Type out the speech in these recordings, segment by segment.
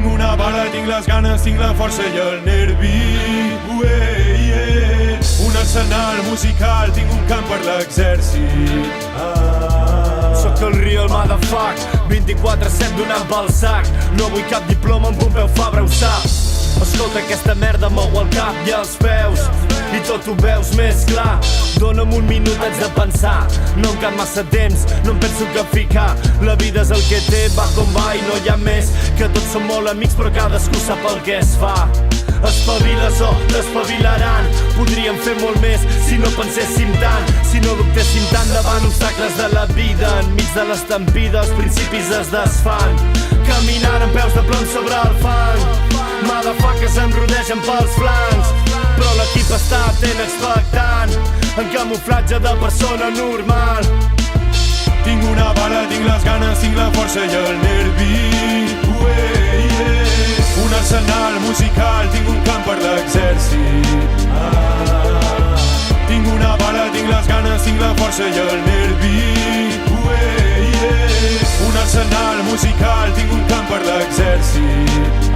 Tinc una bala, tinc les ganes, tinc la força i el nervi. Un arsenal musical, tinc un camp per l'exèrcit. Soc el real motherfuck, 24/7 donant pel sac. No vull cap diploma amb un peu Fabra, ho saps. Escolta, aquesta merda mou el cap i els peus i tot ho veus més clar. Dóna'm un minut, haig de pensar. No em cap massa temps, no em penso capficar. La vida és el que té, va com va i no hi ha més. Que tots som molt amics però cadascú sap el que es fa. Espaviles o t'espavilaran. Podríem fer molt més si no penséssim tant, si no dubtéssim tant davant obstacles de la vida. Enmig de l'estampida els principis es desfan, caminant amb peus de plom sobre el fang. Motherfuckers em rodegen pels flancs, però l'equip està atent expectant, en camuflatge de persona normal. Tinc una bala, tinc les ganes, tinc la força i el nervi. Un arsenal musical, tinc un camp per l'exèrcit. Tinc una bala, tinc les ganes, tinc la força i el nervi. Un arsenal musical, tinc un camp per l'exèrcit.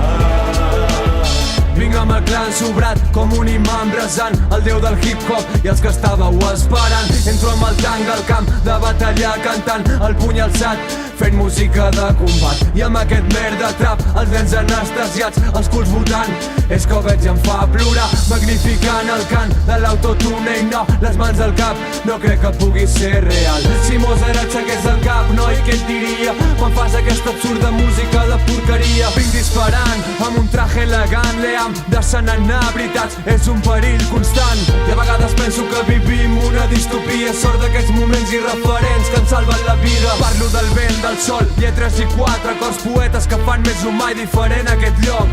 Vinc amb el clan sobrat com un imam resant el déu del hip-hop i els que estàveu esperant. Entro amb el tanc al camp de batalla cantant el puny alçat, fent música de combat. I amb aquest merda trap, els nens anestesiats, els culs votant. És que ho veig i em fa plorar, magnificant el cant de l'autotune. I no, les mans al cap, no crec que pugui ser real. Si Mozart aixequés el cap, noi, què et diria? Quan fas aquesta absurda música de porqueria. Vinc disparant amb un traje elegant, l'EAM d'escenar veritats és un perill constant. I a vegades penso que vivim una distopia. Sort d'aquests moments irreferents que ens salven la vida. Parlo del vent, del sol, lletres i quatre cors, poetes que fan més humà i diferent aquest lloc.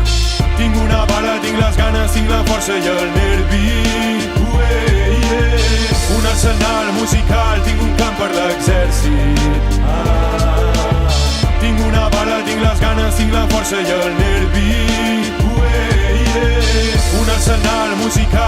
Tinc una bala, tinc les ganes, tinc la força i el nervi. Un arsenal musical, tinc un camp per l'exèrcit. Tinc una bala, tinc les ganes, tinc la força i el nervi. Un arsenal musical